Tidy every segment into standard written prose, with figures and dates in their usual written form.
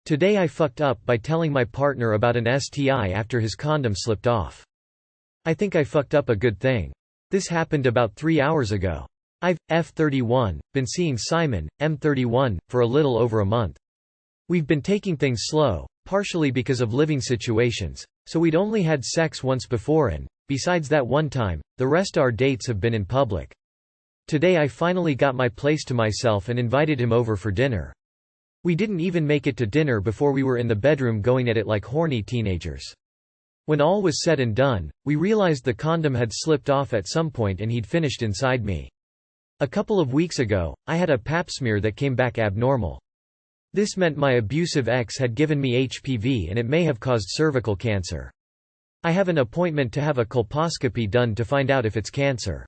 Today I fucked up by telling my partner about an STI after his condom slipped off. I think I fucked up a good thing. This happened about 3 hours ago. I've, F31, been seeing Simon, M31, for a little over a month. We've been taking things slow, partially because of living situations, so we'd only had sex once before and, besides that one time, the rest our dates have been in public. Today I finally got my place to myself and invited him over for dinner. We didn't even make it to dinner before we were in the bedroom going at it like horny teenagers. When all was said and done, we realized the condom had slipped off at some point and he'd finished inside me. A couple of weeks ago, I had a pap smear that came back abnormal. This meant my abusive ex had given me HPV and it may have caused cervical cancer. I have an appointment to have a colposcopy done to find out if it's cancer.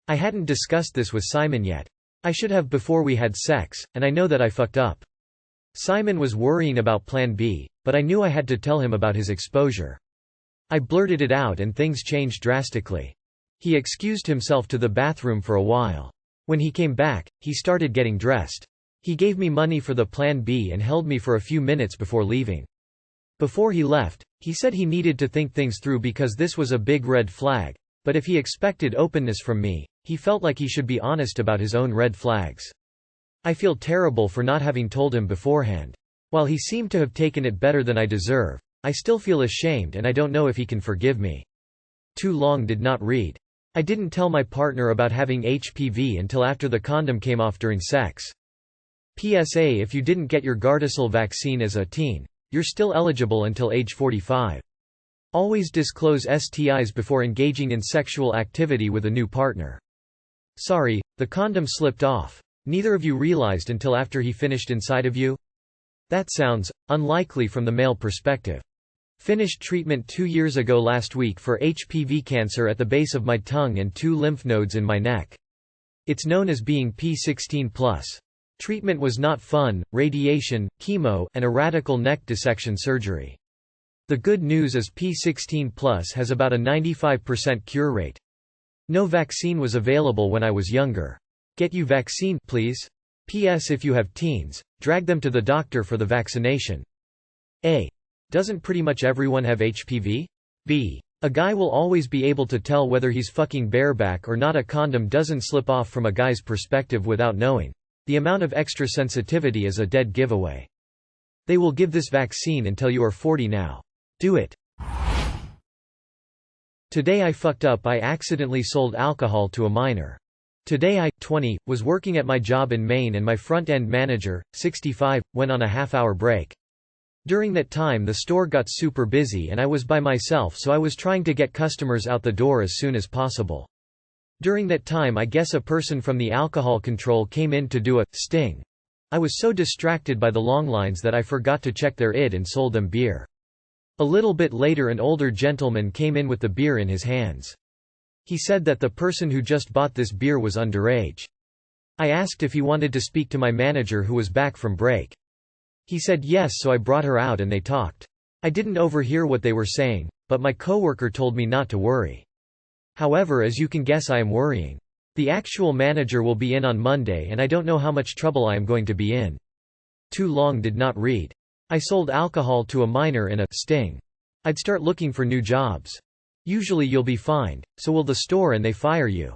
I hadn't discussed this with Simon yet. I should have before we had sex, and I know that I fucked up. Simon was worrying about Plan B, but I knew I had to tell him about his exposure. I blurted it out and things changed drastically. He excused himself to the bathroom for a while. When he came back, he started getting dressed. He gave me money for the Plan B and held me for a few minutes before leaving. Before he left, he said he needed to think things through because this was a big red flag, but if he expected openness from me, he felt like he should be honest about his own red flags. I feel terrible for not having told him beforehand. While he seemed to have taken it better than I deserve, I still feel ashamed and I don't know if he can forgive me. Too long did not read. I didn't tell my partner about having HPV until after the condom came off during sex. PSA: if you didn't get your Gardasil vaccine as a teen, you're still eligible until age 45. Always disclose STIs before engaging in sexual activity with a new partner. Sorry, the condom slipped off. Neither of you realized until after he finished inside of you? That sounds unlikely from the male perspective. Finished treatment 2 years ago last week for HPV cancer at the base of my tongue and 2 lymph nodes in my neck. It's known as being P16+. Treatment was not fun: radiation, chemo, and a radical neck dissection surgery. The good news is P16+ has about a 95% cure rate. No vaccine was available when I was younger. Get you vaccine, please. P.S. if you have teens, drag them to the doctor for the vaccination. A. Doesn't pretty much everyone have HPV? B. A guy will always be able to tell whether he's fucking bareback or not. A condom doesn't slip off from a guy's perspective without knowing. The amount of extra sensitivity is a dead giveaway. They will give this vaccine until you are 40 now. Do it. Today I fucked up. I accidentally sold alcohol to a minor. Today I, 20, was working at my job in Maine and my front-end manager, 65, went on a half-hour break. During that time the store got super busy and I was by myself, so I was trying to get customers out the door as soon as possible. During that time I guess a person from the alcohol control came in to do a sting. I was so distracted by the long lines that I forgot to check their ID and sold them beer. A little bit later an older gentleman came in with the beer in his hands. He said that the person who just bought this beer was underage. I asked if he wanted to speak to my manager who was back from break. He said yes, so I brought her out and they talked. I didn't overhear what they were saying, but my coworker told me not to worry. However, as you can guess, I am worrying. The actual manager will be in on Monday and I don't know how much trouble I am going to be in. Too long did not read. I sold alcohol to a minor in a sting. I'd start looking for new jobs. Usually you'll be fined, so will the store and they fire you.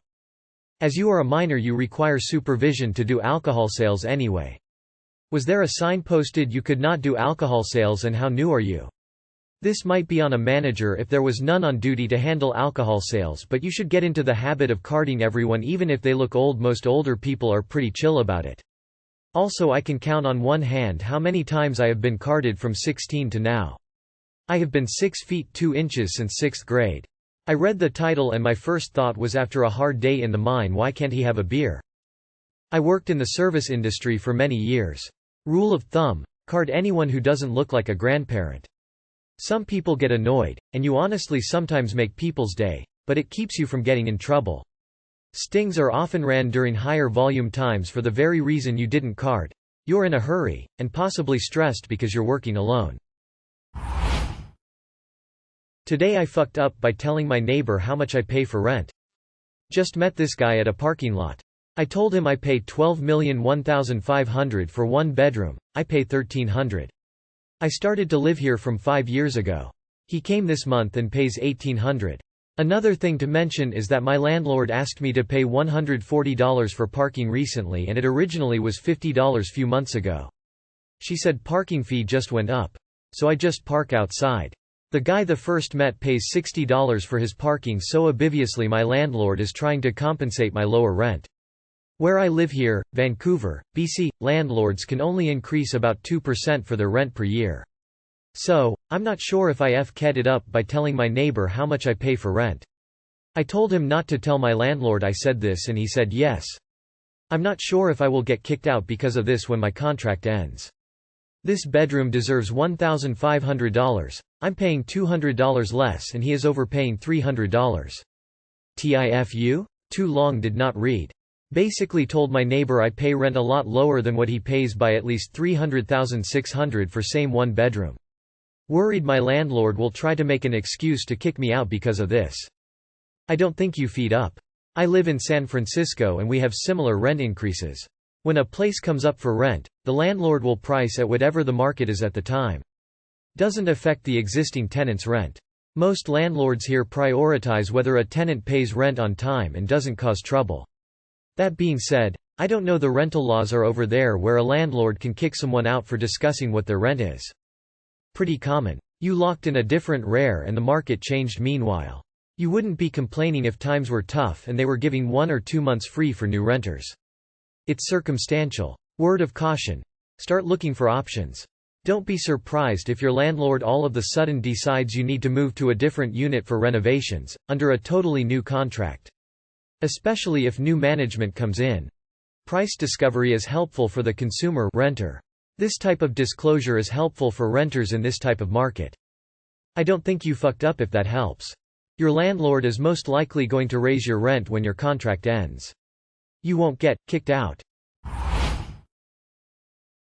As you are a minor you require supervision to do alcohol sales anyway. Was there a sign posted you could not do alcohol sales, and how new are you? This might be on a manager if there was none on duty to handle alcohol sales, but you should get into the habit of carding everyone even if they look old. Most older people are pretty chill about it. Also, I can count on one hand how many times I have been carded from 16 to now. I have been 6 feet 2 inches since 6th grade. I read the title and my first thought was, after a hard day in the mine, why can't he have a beer? I worked in the service industry for many years. Rule of thumb: card anyone who doesn't look like a grandparent. Some people get annoyed, and you honestly sometimes make people's day, but it keeps you from getting in trouble. Stings are often ran during higher volume times for the very reason you didn't card. You're in a hurry, and possibly stressed because you're working alone. Today I fucked up by telling my neighbor how much I pay for rent. Just met this guy at a parking lot. I told him I pay $12,001,500 for 1 bedroom, I pay $1,300. I started to live here from 5 years ago. He came this month and pays $1,800. Another thing to mention is that my landlord asked me to pay $140 for parking recently and it originally was $50 few months ago. She said parking fee just went up. So I just park outside. The guy the first met pays $60 for his parking, so obviously my landlord is trying to compensate my lower rent. Where I live here, Vancouver, BC, landlords can only increase about 2% for their rent per year. So, I'm not sure if I f'd it up by telling my neighbor how much I pay for rent. I told him not to tell my landlord I said this and he said yes. I'm not sure if I will get kicked out because of this when my contract ends. This bedroom deserves $1,500. I'm paying $200 less and he is overpaying $300. TIFU? Too long did not read. Basically told my neighbor I pay rent a lot lower than what he pays by at least $300,600 for same one bedroom. Worried my landlord will try to make an excuse to kick me out because of this. I don't think you feed up. I live in San Francisco and we have similar rent increases. When a place comes up for rent, the landlord will price at whatever the market is at the time. Doesn't affect the existing tenant's rent. Most landlords here prioritize whether a tenant pays rent on time and doesn't cause trouble. That being said, I don't know the rental laws are over there where a landlord can kick someone out for discussing what their rent is. Pretty common. You locked in a different rare and the market changed meanwhile. You wouldn't be complaining if times were tough and they were giving 1 or 2 months free for new renters. It's circumstantial. Word of caution. Start looking for options. Don't be surprised if your landlord all of the sudden decides you need to move to a different unit for renovations, under a totally new contract. Especially if new management comes in. Price discovery is helpful for the consumer renter. This type of disclosure is helpful for renters in this type of market. I don't think you fucked up if that helps. Your landlord is most likely going to raise your rent when your contract ends. You won't get kicked out.